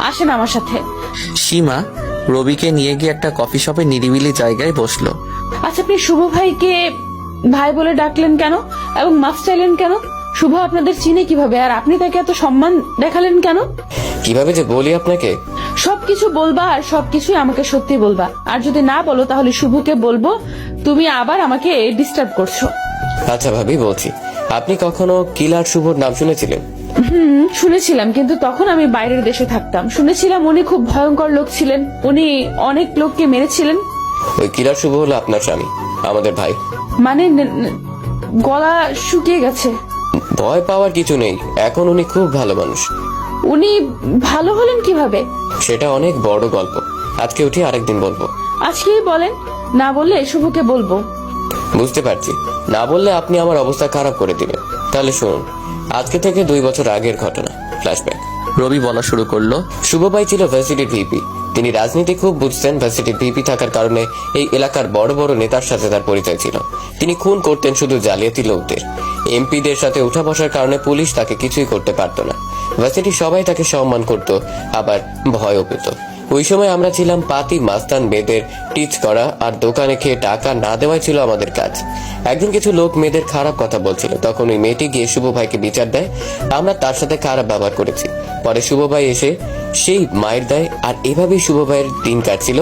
আসেন আমার সাথে। সীমা রবিকে নিয়ে গিয়ে একটা কফি শপে নিরিবিলি জায়গায় বসলো। আচ্ছা, আপনি শুভ ভাইকে ভাই বলে ডাকলেন কেন এবং মাফ চাইলেন কেন? শুভ আপনাদের চিনে কিভাবে, আর আপনি তাকে এত সম্মান দেখালেন কেন? কিভাবে যে বলি আপনাকে? সবকিছু বলবা আর সবকিছু আমাকে সত্যি বলবা, আর যদি না বলো তাহলে শুভকে বলবো তুমি আবার আমাকে ডিস্টার্ব করছো। আচ্ছা ভাবি, বলছি, আপনি কখনো কিলার শুভর নাম শুনেছিলেন? শুনেছিলাম, কিন্তু তখন আমি বাইরের দেশে থাকতাম। শুনেছিলাম উনি খুব ভয়ঙ্কর লোক ছিলেন, উনি অনেক লোককে মেরেছিলেন। ওই কিলার শুভ হলো আপনার স্বামী, আমাদের ভাই। মানে গলা শুকিয়ে গেছে। ভয় পাওয়ার কিছু নেই, এখন উনি খুব ভালো মানুষ। উনি ভালো হলেন কিভাবে? সেটা অনেক বড় গল্প, আজকে উঠি আরেকদিন বলবো। আজকেই বলেন, না বললে শুভকে বলবো। বুঝতে পারছি, না বললে আপনি আমার অবস্থা খারাপ করে দিবেন। তাহলে শুনুন, আজকে থেকে 2 বছর আগের ঘটনা, ফ্ল্যাশব্যাক। রবি বলা শুরু করলো। শুভ ভাই ছিল ভার্সিটির ভিপি। তিনি রাজনীতি খুব বুঝতেন। ভার্সিটির ভিপি থাকার কারণে এই এলাকার বড় বড় নেতার সাথে তার পরিচয় ছিল। তিনি খুন করতেন শুধু জালিয়াতি লোকদের। এমপিদের সাথে উঠা বসার কারণে পুলিশ তাকে কিছুই করতে পারত না। ভার্সিটির সবাই তাকে সম্মান করত, আবার ভয়ও পেত। ওই সময় আমরা ছিলাম পাতি মাস্তান, মেয়েদের টিচ করা আর দোকানে খেয়ে টাকা না দেওয়াই ছিল আমাদের কাজ। একদিন কিছু লোক মেয়েদের খারাপ কথা বলছিল, তখন ওই মেয়েটি গিয়ে শুভ ভাইকে বিচার দেয়। আমরা তার সাথে খারাপ ব্যবহার করেছি। পরে শুভ ভাই এসে সেই মায়ের দেয়, আর এভাবেই শুভ ভাইয়ের দিন কাটছিল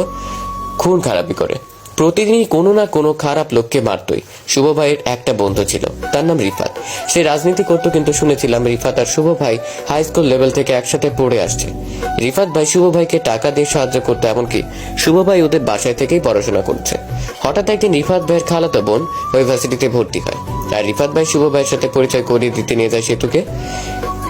খুন খারাপি করে। প্রতিদিনই কোনো না কোনো খারাপ লোককে মারতই। শুভ ভাইয়ের একটা বন্ধু ছিল, তার নাম রিফাত। সে রাজনীতি করতো, কিন্তু শুনেছিলাম রিফাত আর শুভ ভাই হাই স্কুল লেভেল থেকে একসাথে পড়ে আসছে। রিফাত ভাই শুভ ভাইকে টাকা দিয়ে সাহায্য করতো, এমনকি শুভ ভাই ওদের বাসায় থেকেই পড়াশোনা করছে। হঠাৎ একদিন রিফাত ভাইয়ের খালাতো বোন ওই ভার্সিটিতে ভর্তি হয়, আর রিফাত ভাই শুভ ভাইয়ের সাথে পরিচয় করিয়ে দিতে নিয়ে যায় সেতুকে।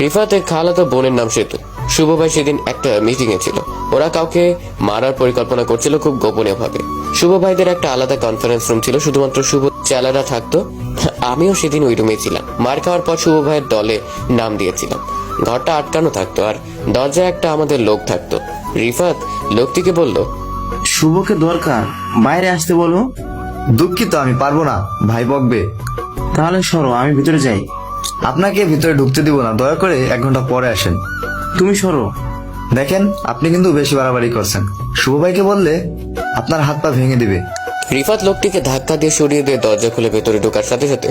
রিফাতের খালাতো বোনের নাম সেতু। শুভ ভাই সেদিন একটা মিটিং এ ছিল। ওরা কাউকে মারার পরিকল্পনা করছিল খুব গোপনীয় ভাবে। শুভ ভাইদের একটা আলাদা কনফারেন্স রুম ছিল, শুধুমাত্র শুভ চেলারা থাকতো। আমিও সেদিন ওই রুমে ছিলাম। মার খাওয়ার পর শুভ ভাইয়ের দলে নাম দিয়েছিলাম। ঘরটা আটকানো থাকতো, আর দরজায় একটা আমাদের লোক থাকতো। রিফাত লোকটিকে বলল, শুভকে দরকার, বাইরে আসতে বলো। দুঃখিত, আমি পারবো না, ভাই বকবে। তাহলে সরো, আমি ভিতরে যাই। আপনাকে ভিতরে ঢুকতে দিব না, দয়া করে 1 ঘন্টা পরে আসেন। তুমি সরো। দেখেন, আপনি কিন্তু বেশি বাড়াবাড়ি করছেন। শুভ ভাইকে বললে আপনার হাত পা ভেঙে দিবে। রিফাত লোকটিকে ধাক্কা দিয়ে সরিয়ে দিয়ে দরজা খুলে ভেতরে ঢোকার সাথে সাথে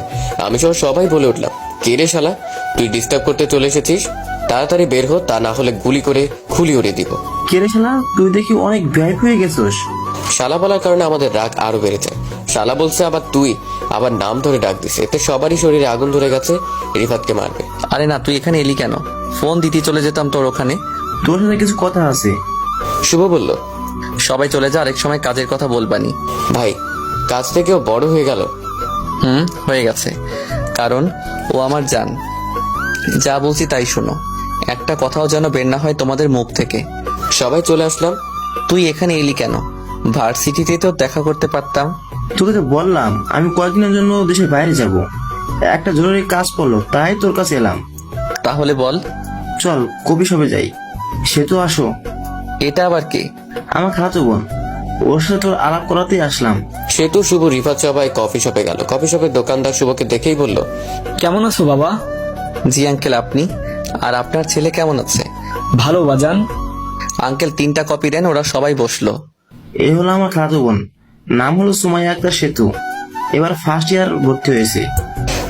আমি সহ সবাই বলে উঠলাম, কে রে শালা, তুই ডিস্টার্ব করতে চলে এসেছিস? তাড়াতাড়ি বের হ, তা না হলে গুলি করে খুলি উড়িয়ে দিব। কে রে শালা, তুই দেখি অনেক ব্যয় হয়ে গেছোস। শালা বলার কারণে আমাদের রাগ আরো বেড়ে যায়। শালা বলছে, আবার তুই, আবার নাম ধরে ডাক দিছে। এতে সবারই শরীরে আগুন ধরে গেছে, রিফাতকে মারবে। আরে না, তুই এখানে এলি কেন? ফোন দিতে চলে যেতাম তোর ওখানে। তোর সাথে কিছু কথা আছে। শুভ বলল, সবাই চলে যা, আরেক সময় কাজের কথা বলবানি। ভাই, কাজ থেকেও বড় হয়ে গেল। হয়ে গেছে, কারণ ও আমার জান। যা বলছি তাই শোনো, একটা কথাও যেন বের না হয় তোমাদের মুখ থেকে। সবাই চলে আসলাম। তুই এখানে এলি কেন? ভার্সিটিতে তো দেখা করতে পারতাম। তোকে তো বললাম আমি কয়েকদিনের জন্য দেশের বাইরে যাব, একটা জরুরি কাজ পড়লো, তাই তোর কাছে এলাম। তাহলে বল। চল কবি শপে যাই। সে তো আসো। এটা আবার কে? আমার খালাতো বোন, ওর সাথে তোর আলাপ করাতেই আসলাম। সেতু, শুভ, রিফাত সবাই কফি শপে গেল। কফি শপের দোকানদার শুভকে দেখেই বলল, কেমন আছো বাবা? জি আঙ্কেল, আপনি? আর আপনার ছেলে কেমন আছে? ভালো বাজান। আঙ্কেল 3টা কপি দেন, ওরা সবাই বসলো। এই হলো আমার খালাতো বোন, নাম হলো সুমাইয়া আক্তার সেতু, এবার ফার্স্ট ইয়ার ভর্তি হয়েছে।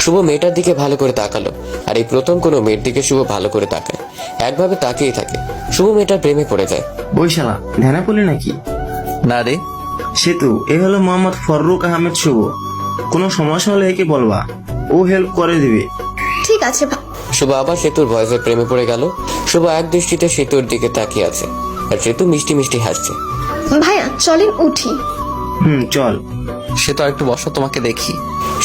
শুভ মেয়েটার দিকে ভালো করে তাকালো, আর এই প্রথম কোনো মেয়ের দিকে শুভ ভালো করে তাকায়। একভাবে তাকিয়েই থাকে। শুভ মেয়েটার প্রেমে পড়ে যায়। ওই শালা, ধ্যানে পড়লি নাকি? না রে। সেতু, এ হলো মোহাম্মদ ফররুক আহমেদ শুভ। কোনো সমস্যা হলে একে বলবা, ও হেল্প করে দিবে। ঠিক আছে। শুভ আবার সেতুর ভয়েসে প্রেমে পড়ে গেল। শুভ এক দৃষ্টিতে সেতুর দিকে তাকিয়ে আছে, আর সেতু মিষ্টি মিষ্টি হাসছে। ভাইয়া চলেন উঠি। চল। সে তো একটু বসো, তোমাকে দেখি।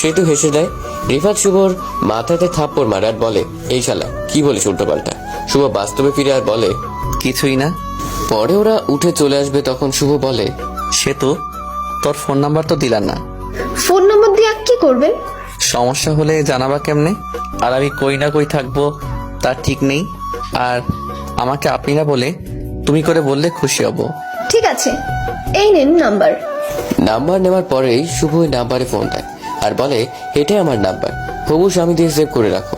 সেতু হেসে দেয়। রিফাত শুভর মাথাতে থাপ্পড় মারে আর বলে, এই শালা কি বলিস উল্টো পাল্টা। শুভ বাস্তবে ফিরে আর বলে, কিছুই না। পরে ওরা উঠে চলে আসবে, তখন শুভ বলে, সে তো তোর ফোন নাম্বার তো দিলা না। ফোন নম্বর দিয়ে কি করবেন? সমস্যা হলে জানাবা কেমনে? আর আমি কই না কই থাকবো তার ঠিক নেই। আর আমাকে আপনি না বলে তুমি করে বললে খুশি হব। ঠিক আছে, এই নিন নাম্বার। নাম্বার নেওয়ার পরেই শুভ ওই নাম্বারে ফোন দেয় আর বলে, এটাই আমার নাম্বার, হবু স্বামী দিয়ে সেভ করে রাখো।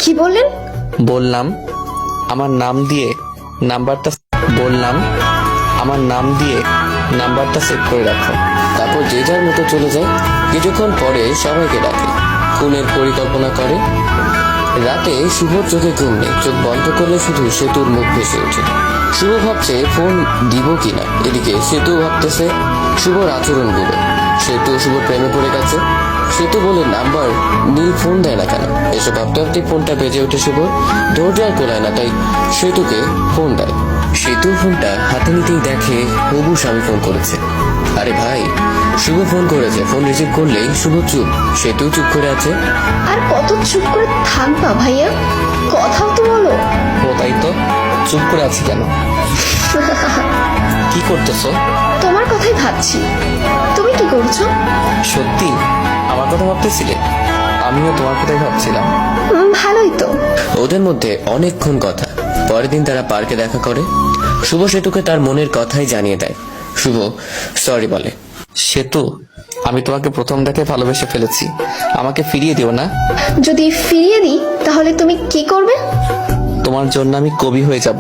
কি বললেন? বললাম আমার নাম দিয়ে নাম্বারটা বললাম আমার নাম দিয়ে নাম্বারটা সেভ করে রাখো। তারপর যে যার মতো চলে যায়। কিছুক্ষণ পরে সবাইকে ডাকে, খুনের পরিকল্পনা করে। রাতে শুভর চোখে ঘুম নেই, চোখ বন্ধ করলে শুধু সেতুর মুখ ভেসে ওঠে। শুভ ভাবছে ফোন দিব কিনা, এদিকে সেতু ভাবতেছে শুভর আচরণগুলো। সেতু শুভর প্রেমে পড়ে গেছে। সেতু বলে নাম্বার নীল ফোন দেয় না কেন। এসব ভাবতে ভাবতে ফোনটা বেজে ওঠে শুভর। ধৈর্য আর কোলায় না, তাই সেতুকে ফোন দেয়। সেতু ফোনটা হাতে নিতেই দেখে হবু স্বামী ফোন করেছে। আরে ভাই, শুভ ফোন করেছে। ফোন রিসিভ করলেই শুভ চুপ, সেতু চুপ করে আছে। আর কত চুপ করে থাকবা ভাইয়া, কথাও তো বলো। ও তাই তো, চুপ করে আছি কেন? কি করতেছো? তোমার কথাই ভাবছি। তুমি কি করছো? সত্যি আমার কথা ভাবতেছিলে? আমিও তোমার কথাই ভাবছিলাম। ভালোই তো। ওদের মধ্যে অনেকক্ষণ কথা। পরের দিন তারা পার্কে দেখা করে। শুভ সেতুকে তার মনের কথাই জানিয়ে দেয়। শুভ সরি বলে। সেতু, আমি তোমাকে প্রথম দেখে ভালোবেসে ফেলেছি, আমাকে ফিরিয়ে দিও না। যদি ফিরিয়ে দিই তাহলে তুমি কি করবে? তোমার জন্য আমি কবি হয়ে যাব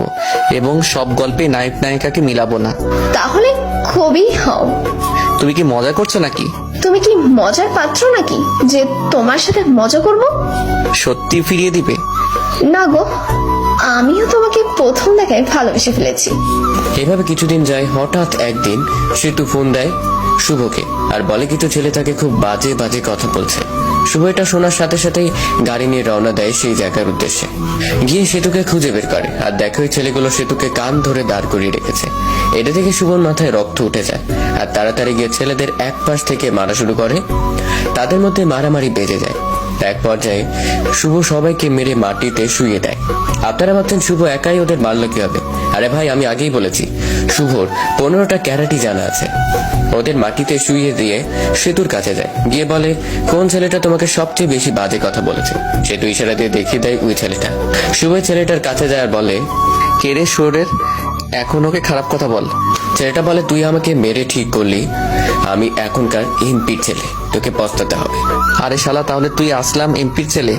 এবং সব গল্পে নায়ক নায়িকাকে মিলাবো না। তাহলে কবি হও। তুমি কি মজা করছো নাকি? তুমি কি মজার পাত্র নাকি যে তোমার সাথে মজা করব? সত্যি ফিরিয়ে দিবে? না গো, আমিও তোমাকে প্রথম দেখায় ভালোবেসে ফেলেছি। এভাবে কিছুদিন যায়। হঠাৎ একদিন সেতু ফোন দেয় শুভকে আর বলে কিছু ছেলে তাকে খুব বাজে বাজে কথা বলছে। শুভ এটা শোনার সাথে সাথেই গাড়ি নিয়ে রওনা দেয় সেই জায়গার উদ্দেশ্যে। গিয়ে সেতুকে খুঁজে বের করে আর দেখে ওই ছেলেগুলো সেতুকে কান ধরে দাঁড় করিয়ে রেখেছে। এটা থেকে শুভর মাথায় রক্ত উঠে যায় আর তাড়াতাড়ি গিয়ে ছেলেদের এক পাশ থেকে মারা শুরু করে। তাদের মধ্যে মারামারি বেজে যায়। এক পর্যায়ে শুভ সবাইকে মেরে মাটিতে শুইয়ে দেয়। আপনারা ভাবছেন শুভ একাই ওদের মারল কিভাবে? আরে ভাই, আমি আগেই বলেছি শুভর 15টা ক্যারাটি জানা আছে। ওদের মাটিতে শুইয়ে দিয়ে সেতুর কাছে যায়, গিয়ে বলে কোন ছেলেটা তোমাকে সবচেয়ে বেশি বাজে কথা বলেছে। সেতু ইশারা দিয়ে দেখিয়ে দেয় ওই ছেলেটা। শুভ ছেলেটার কাছে যায় আর বলে কে রে শোরের, এখন ওকে খারাপ কথা বল। ছেলেটা বলে তুই আমাকে মেরে ঠিক করলি, আমি এখনকার এমপির ছেলে, তোকে পস্তাতে হবে। আরে শালা, তাহলে তুই আসলাম এমপির ছেলে?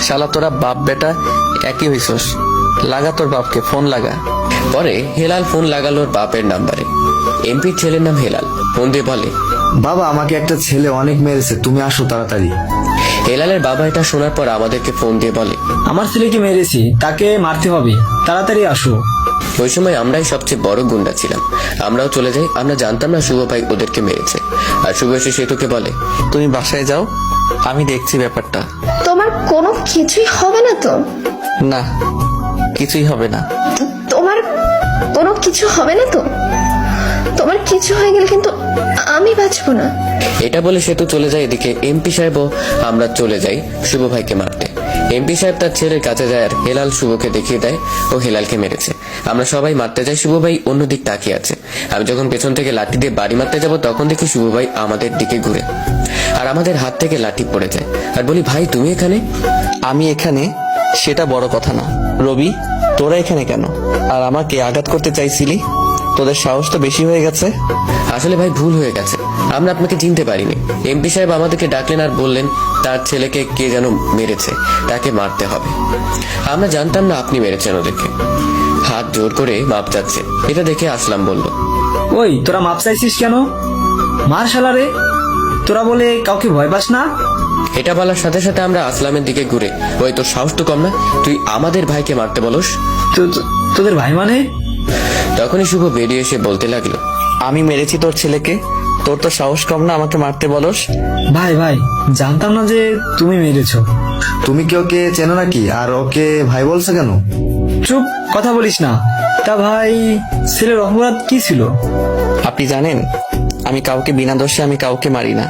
শালা তোরা বাপ বেটা একই হইছস। লাগা তোর বাপকে ফোন লাগা। পরে হেলাল ফোন লাগালো ওর বাপের নাম্বারে। এমপির ছেলের নাম হেলাল। ফোন দিয়ে বলে বাবা, আমাকে একটা ছেলে অনেক মেরেছে, তুমি আসো তাড়াতাড়ি। হেলালের বাবা এটা শোনার পর আমাদেরকে ফোন দিয়ে বলে আমার ছেলেকে মেরেছি, তাকে মারতে হবে, তাড়াতাড়ি আসো। ওই সময় আমরাই সবচেয়ে বড় গুন্ডা ছিলাম। আমরাও চলে যাই। আমরা জানতাম না শুভ ভাই ওদেরকে মেরেছে। আর শুভ এসে সেতুকে বলে তুমি বাসায় যাও, আমি দেখছি ব্যাপারটা। তোমার কোনো কিছুই হবে না তো? না, কিছুই হবে না। তোমার কোনো কিছু হবে না তো? তোমার কিছু হয়ে গেলে কিন্তু আমি বাঁচবো না। এটা বলে সেতু চলে যায়। এদিকে এমপি সাহেবও আমরা চলে যাই শুভ ভাইকে মারতে। এমপি সাহেব তার ছেলের কাছে যায় আর হেলাল শুভকে দেখিয়ে দেয় ও হেলালকে মেরেছে। আমরা সবাই মারতে যাই, শুভ ভাই অন্যদিক তাকিয়ে আছে। আমি যখন পেছন থেকে লাঠি দিয়ে বাড়ি মারতে যাব তখন দেখি শুভ ভাই আমাদের দিকে ঘুরে আর আমাদের হাত থেকে লাঠি পড়ে যায়। আর বলি ভাই তুমি এখানে? আমি এখানে সেটা বড় কথা না। রবি, তোরা এখানে কেন? আর আমাকে আঘাত করতে চাইছিলি? তোদের সাহস তো বেশি হয়ে গেছে। আসলে ভাই ভুল হয়ে গেছে, আমরা আপনাকে চিনতে পারিনি। এমপি সাহেব আমাদেরকে ডাকলেন আর বললেন তার ছেলেকে কে যেন মেরেছে, তাকে মারতে হবে। আমরা জানতাম না আপনি মেরেছেন ওদেরকে। হাত জোর করে মাপ চাচ্ছে। এটা দেখে আসলাম বলল ওই তোরা মাপ চাইছিস কেন? মার শালারে, তোরা বলে কাউকে ভয় পাস না? এটা বলার সাথে সাথে আমরা আসলামের দিকে ঘুরে ওই তোর সাহস তো কম না, তুই আমাদের ভাইকে মারতে বলস? তোদের ভাই মানে? তখনই শুভ বেরিয়ে এসে বলতে লাগলো আমি মেরেছি তোর ছেলেকে, তোর তো সাহস কম না আমাকে মারতে বলস? ভাই ভাই, জানতাম না যে তুমি মেরেছো। তুমি কি ওকে চেনো নাকি? আর ওকে ভাই বলছো কেন? চুপ, কথা বলিস না। তা ভাই, ছেলের অপরাধ কি ছিল? আপনি জানেন, আমি কাউকে বিনা দোষে আমি কাউকে মারি না।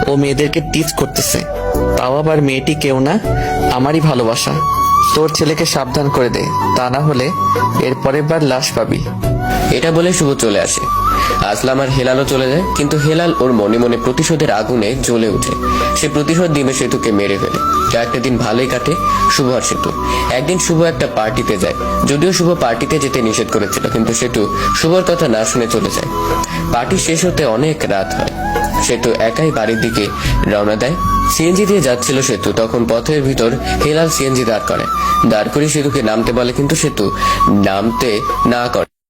ও মেয়েদেরকে টিচ করতেছে, তাও আবার মেয়েটি কেউ না, আমারই ভালোবাসা। তোর ছেলেকে সাবধান করে দে, তা না হলে এর পরের বার লাশ পাবি। এটা বলে শুভ চলে আসে। আসলাম আর হেলালও চলে যায়, কিন্তু হেলাল ওর মনে মনে প্রতিশোধের আগুনে জ্বলে ওঠে। সে প্রতিশোধ নিয়ে সেতুকে মেরে ফেলে। একটা দিন ভালোই কাটে শুভ আর সেতু। একদিন শুভ একটা পার্টিতে যায়, যদিও শুভ পার্টিতে যেতে নিষেধ করেছিল, কিন্তু সেতু শুভর কথা না শুনে চলে যায়। পার্টি শেষ হতে অনেক রাত হয়। সেতু একাই বাড়ির দিকে রওনা দেয়। সিএনজি দিয়ে যাচ্ছিল সেতু, তখন পথের ভিতর হেলাল সিএনজি দাঁড় করে। দাঁড় করে সেতুকে নামতে বলে, কিন্তু সেতু নামতে না করে।